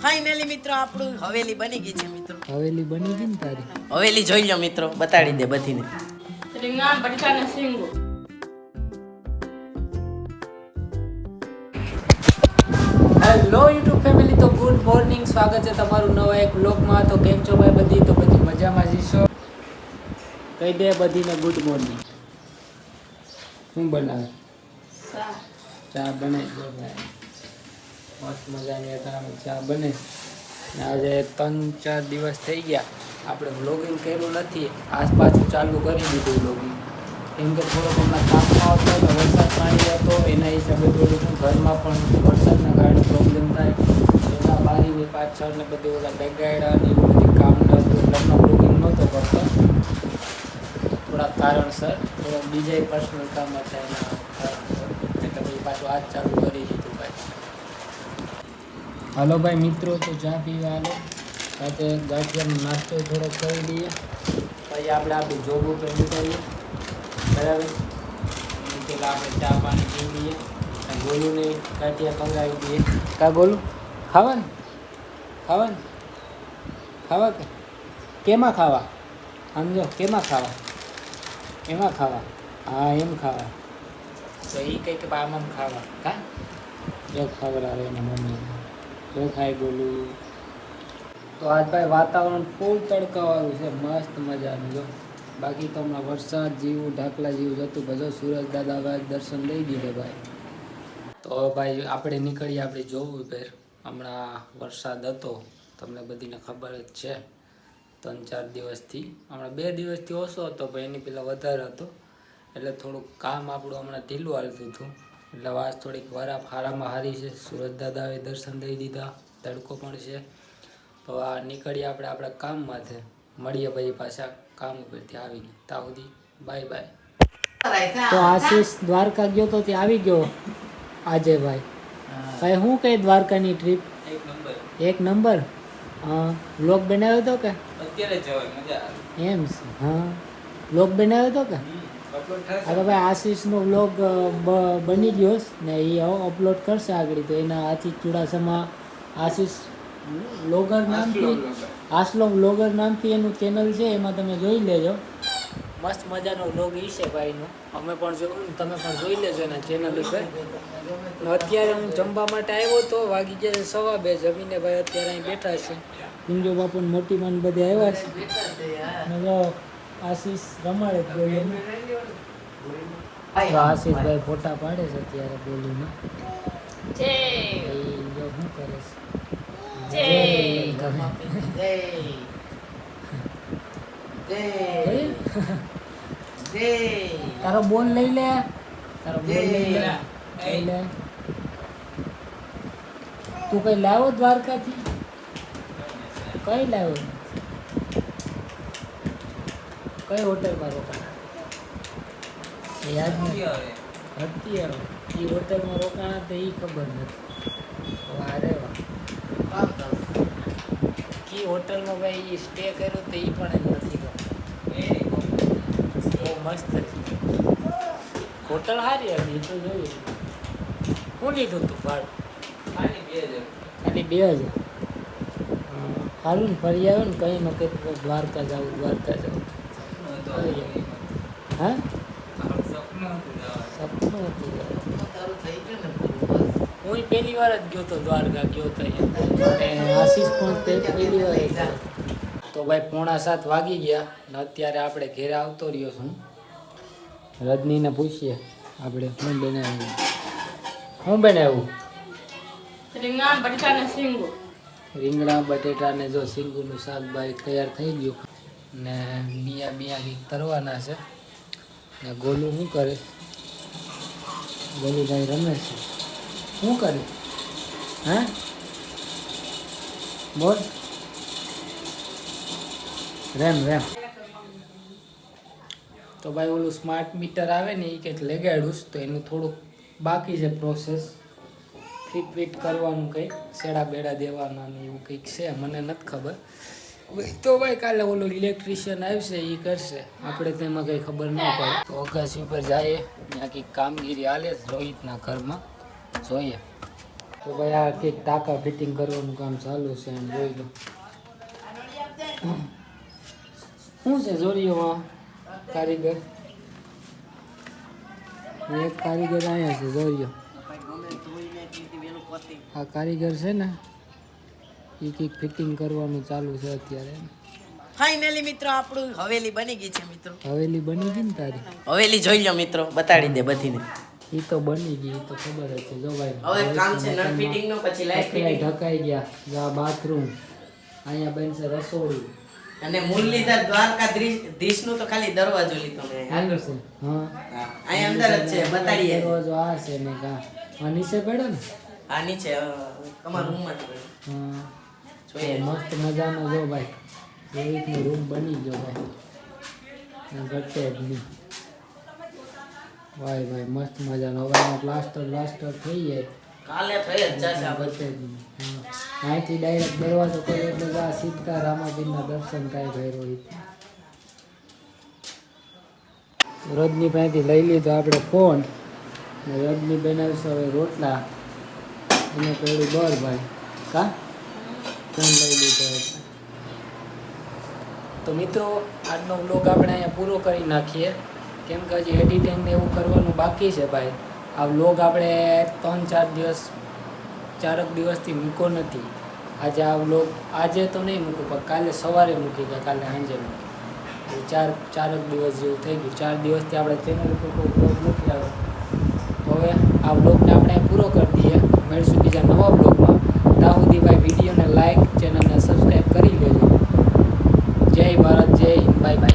Finally મિત્રો આપણું હવેલી બની ગઈ છે મિત્રો. હવેલી બની ગઈ ને તારી? હવેલી જોઈ લો મિત્રો, બતાડી દે બધીને. રીંગણા બટાકાના શીંગો. હેલો યુટ્યુબ ફેમિલી, તો ગુડ મોર્નિંગ, સ્વાગત છે તમારું નવા એક બ્લોગમાં. તો કેમ છો ભાઈ બધી? તો બધી મજામાં જઈશો? કહી દે બધીને ગુડ મોર્નિંગ. શું બનાવે? ચા બનાવી દો ભાઈ, મસ્ત મજાની અત્યારે ચા બને. આજે 3-4 દિવસ થઈ ગયા આપણે વ્લોગિંગ કર્યું નથી. આસપાસ ચાલુ કરી દીધું વ્લોગિંગ, કેમ કે થોડોક હમણાં કામમાં આવતો હતો, વરસાદ પાણી હતો, એના હિસાબે થોડું ઘરમાં પણ વરસાદના કારણે પ્રોબ્લેમ થાય. એના બારીની પાછળ ને બધું ઓલા ડગાડ્યા ને એવું બધું કામ ન હતું, એટલે હમણાં વ્લોગિંગ નહોતો કરતો થોડાક કારણસર. થોડાક બીજા પર્સનલ કામ હતા એના કારણસર, એટલે પછી પાછું આજ ચાલુ કરી દીધું ભાઈ. હાલો ભાઈ મિત્રો, તો ચા પીવા હાલો, સાથે ગાંઠિયાનો નાસ્તો થોડોક કરી દઈએ, પછી આપણે આપણી જોબ ઉપર નીકળીએ. બરાબર, પેલા આપણે ચા પાણી પી લઈએ, ગોલુંને ગાંઠિયા ખવડાવી દઈએ. કા ગોલું ખાવા ને? ખાવા ને? ખાવા કે કેમાં ખાવા? સમજો, કેમાં ખાવા? એમાં ખાવા? હા એમ ખાવા. તો એ કંઈક આમ ખાવા. કા એક ખવડાવે એના મમ્મી, જો ખાય ગોલું. તો આજ ભાઈ વાતાવરણ ફૂલ તડકાવાળું છે, મસ્ત મજાનું. જો બાકી તો હમણાં વરસાદ જેવું ઢાકલા જેવું જતું. બધો સૂરજ દાદા ભાઈ દર્શન દઈ દીધે ભાઈ. તો ભાઈ આપણે નીકળીએ આપણી જોબ ઉપર. હમણાં વરસાદ હતો, તમને બધીને ખબર જ છે. 3-4 દિવસથી, હમણાં 2 દિવસથી ઓછો હતો, પણ એની પહેલાં વધારે હતો. એટલે થોડુંક કામ આપણું હમણાં ઢીલું હાલતું હતું, એટલે વાત થોડીક વરાપ હારામાં હારી છે. સૂરજ દાદાએ દર્શન દઈ દીધા, તડકો પણ છે. તો આ નીકળીએ આપણે આપણા કામમાંથી. મળીએ પછી પાછા કામ ઉપરથી આવીને. ત્યાં સુધી બાય બાય. તો આશીષ દ્વારકા ગયો તો ત્યાં આવી ગયો આજે ભાઈ. ભાઈ શું કઈ દ્વારકાની ટ્રીપ? એક નંબર. હા, વ્લોગ બનાવ્યો હતો કે અત્યારે જવાય, મજા આવે એમ છે? હા, વ્લોગ બનાવ્યો હતો કે? હા તો ભાઈ આશીષનો વ્લોગ બની ગયો ને, એ અપલોડ કરશે આગળ. તો એના આથી ચુડાસમા આશીષ વ્લોગર નામથી, આસલો વ્લોગર નામથી એનું ચેનલ છે, એમાં તમે જોઈ લેજો. મસ્ત મજાનો વ્લોગ એ છે ભાઈનો. અમે પણ જોયું, તમે પણ જોઈ લેજો એના ચેનલ ઉપર. અત્યારે હું જમવા માટે આવ્યો તો વાગી ગયા 2:15. જમીને ભાઈ અત્યારે અહીં બેઠા છે. પિંજો બાપુ ને મોટી માન બધે આવ્યા છે. આશીષ રમાડે ગોલીને. આશીષ ભાઈ ફોટા પાડે છે અત્યારે ગોલીમાં. જય જો શું કરે છે? તારો બોલ લઈ લે, તારો બોલ લઈ લે, લઈ લે. તું કઈ લાવ્યો દ્વારકાથી? કઈ લાવ્યો? કઈ હોટલમાં રોકાણ? યાદ નથી. અત્યારે એ હોટલમાં રોકાણ તો એ ખબર નથી. વારે વાહ, કી હોટલમાં ભાઈ સ્ટે કર્યો તો એ પણ એમ નથી ખબર. બહુ મસ્ત હતી હોટલ, સારી હતી. તો જોયું. શું લીધું તું ભાડું? ખાલી 2000. સારું ને, ફરી આવ્યો ને. કંઈ ન કંઈ દ્વારકા જાવું, દ્વારકા જવું. હા, સપનું હતું. હું પહેલી વાર જ ગયો તો દ્વારકા, ગયો તો અને આશીષ પણ પહેલી વાર જ ગયો. તો ભાઈ 6:45 વાગી ગયા ને અત્યારે આપણે ઘેરે આવતો રહ્યો છું. રજનીને પૂછીએ આપણે શું બનાવ્યું. શું બનાવ્યું? રીંગણા બટાકાના શીંગો. રીંગણા બટેટાને જો શીંગુનું શાક ભાઈ તૈયાર થઈ ગયું ને બિયા કંઈક તરવાના છે. ને ગોલું શું કરે? ગોલુભાઈ રમે છે. શું કરે? હા બોલ. રેમ. તો ભાઈ ઓલું સ્માર્ટ મીટર આવે ને, એ કંઈક લગાડ્યું તો એનું થોડુંક બાકી છે પ્રોસેસ. ફિટ કરવાનું, કંઈક શેડા બેડા દેવાના ને એવું કંઈક છે, મને નથી ખબર. તો ભાઈ કાલે ઓલો ઇલેક્ટ્રિશિયન આવશે, એ કરશે. આપણે તેમાં કંઈ ખબર ન પડે. તો અગાસી ઉપર જઈએ, ત્યાં કંઈક કામગીરી હાલે રોહિતના ઘરમાં, જોઈએ. તો ભાઈ આ કંઈક ટાંકા ફિટિંગ કરવાનું કામ ચાલુ છે એમ જોઈ લો. શું છે જોડીઓમાં કારીગર? એક કારીગર અહીંયા છે જોડીઓ. આ કારીગર છે ને એ કંઈક ફિટિંગ કરવાનું ચાલુ છે અત્યારે. ફાઇનલી મિત્રો આપણું હવેલી બની ગઈ છે મિત્રો. હવેલી બની ગઈ ને તારી? હવેલી જોઈ લો મિત્રો, બતાડી દે બધીને. એ તો બની ગઈ, એ તો ખબર જ છે. જો ભાઈ હવે કામ છે નળ ફિટિંગ નું, પછી લાઈટ પતરાય ફિટિંગ ઢકાઈ ગયા. જો આ બાથરૂમ, અહીંયા બનશે રસોડું. અને મુરલીધર દ્વારકાધીશ નું તો ખાલી દરવાજો લીધો મેં. હાલો છે. હા, અહીંયા અંદર જ છે, બતાડીએ. દરવાજો આ છે ને કા આ નીચે પડ્યો ને. આ નીચે તમારા રૂમ માં હા, જોઈએ. મસ્ત મજાનો જો ભાઈ એ રીતનો રૂમ બની ગયો ભાઈ. ઘટે જ નહીં ભાઈ. ભાઈ મસ્ત મજાનો. હવે આમાં પ્લાસ્ટર થઈ જાય. કાલે થઈ જ જશે આ બધું. ઘટે જ નહીં. હા, અહીંથી ડાયરેક્ટ દરવાજો કરે એટલે આ સીધા રામાપીરના દર્શન થાય ભાઈ. રોહિત રજની પાસેથી લઈ લીધો આપણે ફોન. રજની બનાવશે હવે રોટલા. એને પેલું બર ભાઈ કા ફોન લઈ લીધો એટલે. તો મિત્રો આજનો વ્લોગ આપણે અહીંયા પૂરો કરી નાખીએ, કેમ કે હજી એડિટિંગ ને એવું કરવાનું બાકી છે ભાઈ. આ વ્લોગ આપણે 4 દિવસથી મૂકો નથી. આજે આ વ્લોગ આજે તો નહીં મૂકું પણ કાલે સવારે મૂકી ગયા, કાલે સાંજે મૂકી. 4 દિવસ જેવું થઈ ગયું. 4 દિવસથી આપણે ચેનલ ઉપર કોઈ વ્લોગ નથી આવ્યો. તો હવે આ વ્લોગને આપણે પૂરો કરી દઈએ. મળીશું બીજા નવા વ્લોગમાં. ત્યાં સુધી ભાઈ વિડીયોને લાઈક, ચેનલને સબસ્ક્રાઈબ કરી લેજો. જય ભારત, જય હિન્દ, બાય બાય.